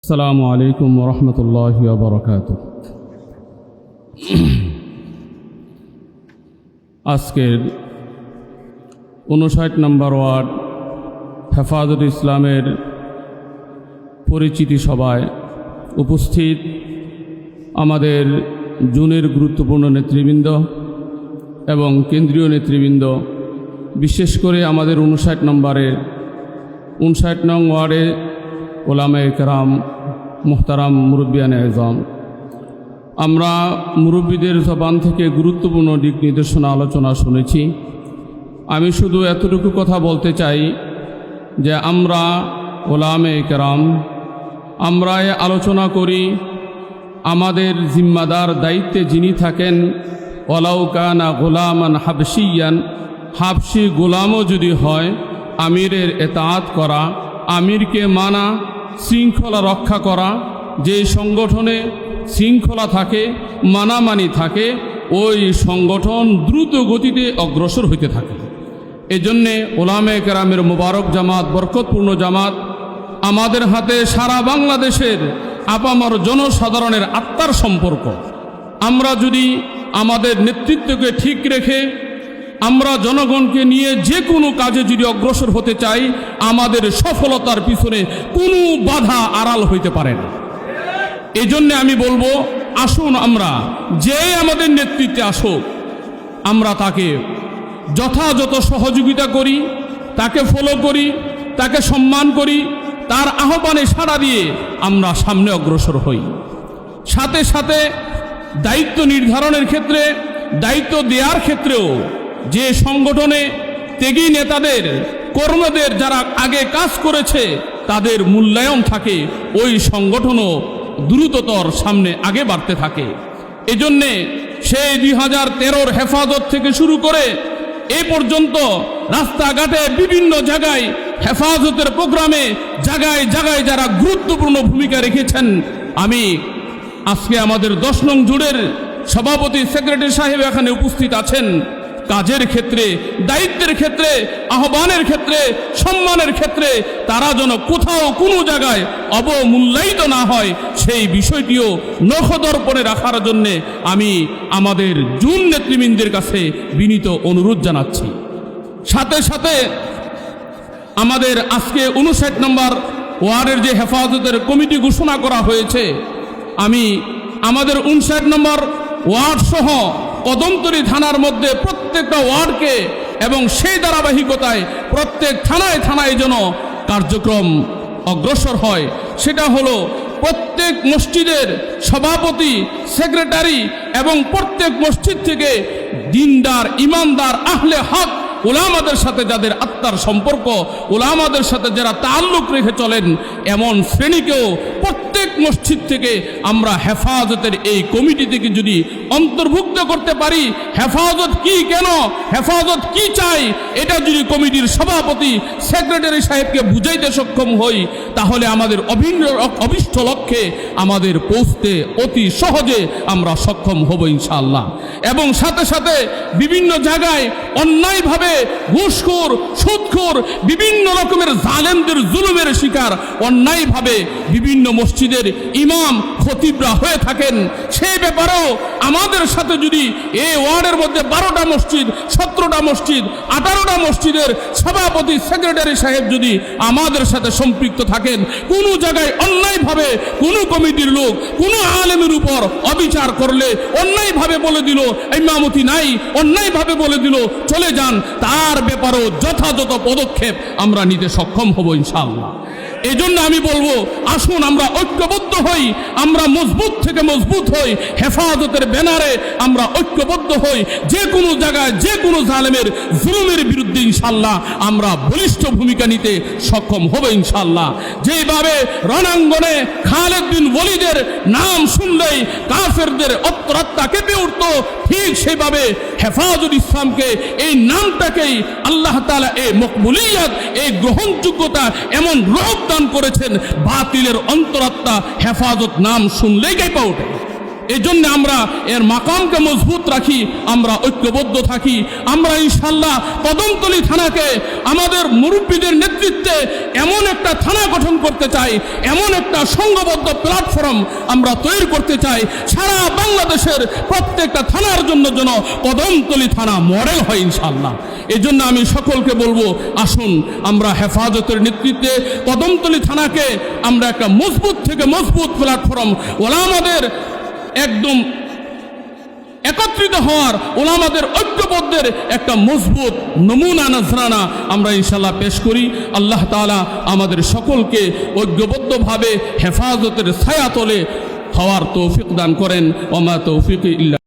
আসসালামু আলাইকুম ওরহমতুল্লাহি ওয়া বারাকাতুহু। আজকের 59 নম্বর ওয়ার্ড হেফাজত ইসলামের পরিচিতি সভায় উপস্থিত আমাদের জুনের গুরুত্বপূর্ণ নেতৃবৃন্দ এবং কেন্দ্রীয় নেতৃবৃন্দ, বিশেষ করে আমাদের 59 নং ওয়ার্ডে ওলামায়ে কেরাম, মুহতারাম মুরব্বিয়ানে আযম, আমরা মুরব্বীদের জবান থেকে গুরুত্বপূর্ণ দিক নির্দেশনা আলোচনা শুনেছি। আমি শুধু এতটুকু কথা বলতে চাই যে আমরা ওলামায়ে কেরাম, আমরা আলোচনা করি আমাদের জিম্মাদার দায়িত্বে যিনি থাকেন, ওয়ালাউ কানা গোলামান হাবশিয়ান, হাবশি গোলামও যদি হয়, আমিরের এতাআত করা, আমিরকে মানা, শৃঙ্খলা রক্ষা করা। যে সংগঠনে শৃঙ্খলা থাকে, মানামানি থাকে, ওই সংগঠন দ্রুত গতিতে অগ্রসর হইতে থাকে। এজন্যে ওলামায়ে কেরামের মোবারক জামাত, বরকতপূর্ণ জামাত আমাদের হাতে সারা বাংলাদেশের আপামর জনসাধারণের আত্মার সম্পর্ক। আমরা যদি আমাদের নেতৃত্বকে ঠিক রেখে আমরা জনগণকে নিয়ে যে কোনো কাজে যদি অগ্রসর হতে চাই, আমাদের সফলতার পিছনে কোনো বাধা আড়াল হইতে পারে না। এজন্য আমি বলবো, আসুন আমরা যে আমাদের নেতৃত্বে আসুক, আমরা তাকে যথাযথ সহযোগিতা করি, তাকে ফলো করি, তাকে সম্মান করি, তার আহ্বানে সাড়া দিয়ে আমরা সামনে অগ্রসর হই। সাথে সাথে দায়িত্ব নির্ধারণের ক্ষেত্রে, দায়িত্ব দেওয়ার ক্ষেত্রেও যে সংগঠনে ত্যাগী নেতাদের, কর্মীদের যারা আগে কাজ করেছে তাদের মূল্যায়ন থাকে, ওই সংগঠনও দ্রুততর সামনে আগে বাড়তে থাকে। এজন্যে সেই 2013 হেফাজত থেকে শুরু করে এ পর্যন্ত রাস্তাঘাটে বিভিন্ন জায়গায় হেফাজতের প্রোগ্রামে জায়গায় জায়গায় যারা গুরুত্বপূর্ণ ভূমিকা রেখেছেন, আমি আজকে আমাদের 10 নং জোড়ের সভাপতি সেক্রেটারি সাহেব এখানে উপস্থিত আছেন। কাজের ক্ষেত্রে, দায়িত্বের ক্ষেত্রে, আহ্বানের ক্ষেত্রে, সম্মানের ক্ষেত্রে তারা যেন কোথাও কোনো জায়গায় অবমূল্যায়িত না হয়, সেই বিষয়টিও নখদর্পণে রাখার জন্যে আমি আমাদের জুন নেতৃবৃন্দের কাছে বিনীত অনুরোধ জানাচ্ছি। সাথে সাথে আমাদের আজকে 59 নম্বর ওয়ার্ডের যে হেফাজতের কমিটি ঘোষণা করা হয়েছে, আমি আমাদের 59 নম্বর ওয়ার্ড সহ কদমতলী থানার মধ্যে প্রত্যেকটা ওয়ার্ডকে এবং সেই ধারাবাহিকতায় প্রত্যেক থানায় থানায় যেন কার্যক্রম অগ্রসর হয়, সেটা হলো প্রত্যেক মসজিদের সভাপতি, সেক্রেটারি এবং প্রত্যেক মসজিদ থেকে দিনদার, ইমানদার, আহলে হক ওলামাদের সাথে যাদের আত্মার সম্পর্ক, ওলামাদের সাথে যারা তাল্লুক রেখে চলেন, এমন শ্রেণীকেও প্রত্যেক মসজিদ থেকে আমরা হেফাজতের এই কমিটি থেকে যদি অন্তর্ভুক্ত করতে পারি, হেফাজত কি, কেন হেফাজত কি চাই, এটা যদি কমিটির সভাপতি, সেক্রেটারি সাহেবকে বুঝাইতে সক্ষম হই, তাহলে আমাদের অভিষ্ট লক্ষ্যে আমাদের পৌঁছতে অতি সহজে আমরা সক্ষম হব ইনশাআল্লাহ। এবং সাথে সাথে বিভিন্ন জায়গায় অন্যায়ভাবে ঘুষখোর, সুদখোর, বিভিন্ন রকমের জালেমদের জুলুমের শিকার অন্যায়ভাবে বিভিন্ন মসজিদের ইমাম, খতিবরা হয়ে থাকেন, সেই ব্যাপারেও আমাদের সাথে যদি এই ওয়ার্ডের মধ্যে 12টা মসজিদ, 17টা মসজিদ, 18টা মসজিদের সভাপতি, সেক্রেটারি সাহেব যদি আমাদের সাথে সম্পৃক্ত থাকেন, কোনো জায়গায় অন্যায়ভাবে কোনো কমিটির লোক কোনো আলেমের উপর অবিচার করলে, অন্যায়ভাবে বলে দিল ইমামতি নাই, অন্যায়ভাবে বলে দিল চলে যান, তার ব্যাপারেও যথাযথ পদক্ষেপ আমরা নিতে সক্ষম হব ইনশাআল্লাহ। এই জন্য আমি বলবো, আসুন আমরা ঐক্যবদ্ধ হই, আমরা মজবুত থেকে মজবুত হই, হেফাজতের ব্যানারে আমরা ঐক্যবদ্ধ হই, যে কোনো জায়গায় যে কোনো জালেমের জুলুমের বিরুদ্ধে ইনশাআল্লাহ আমরা বলিষ্ঠ ভূমিকা নিতে সক্ষম হব ইনশাআল্লাহ। যেভাবে রণাঙ্গনে খালেদ বিন ওয়ালিদের নাম শুনলেই কাফেরদের অন্তরাত্মা কেঁপে উঠত, ঠিক সেভাবে হেফাজত ইসলামকে, এই নামটাকেই আল্লাহ তাআলা এই মকবুলিয়ত, এই গ্রহণযোগ্যতা এমন রূপ দান করেছেন, বাতিলের অন্তরাত্মা হেফাজত নাম শুনলেই কেঁপে ওঠে। এই জন্য আমরা এর মাকামকে মজবুত রাখি, আমরা ঐক্যবদ্ধ থাকি। আমরা ইনশাল্লাহ কদমতলী থানাকে আমাদের মুরব্বীদের নেতৃত্বে এমন একটা থানা গঠন করতে চাই, এমন একটা সংঘবদ্ধ প্ল্যাটফর্ম আমরা তৈরি করতে চাই সারা বাংলাদেশের প্রত্যেকটা থানার জন্য যেন কদমতলী থানা মডেল হয় ইনশাল্লাহ। এই জন্য আমি সকলকে বলবো, আসুন আমরা হেফাজতের নেতৃত্বে কদমতলী থানাকে আমরা একটা মজবুত থেকে মজবুত প্ল্যাটফর্ম, ওলামাদের একদম একত্রিত হওয়ার, ওলামাদের ঐক্যবদ্ধের একটা মজবুত নমুনা নজরানা আমরা ইনশাল্লাহ পেশ করি। আল্লাহ তাআলা আমাদের সকলকে ঐক্যবদ্ধভাবে হেফাজতের ছায়াতলে হওয়ার তৌফিক দান করেন। ওমা তৌফিক ইল্লা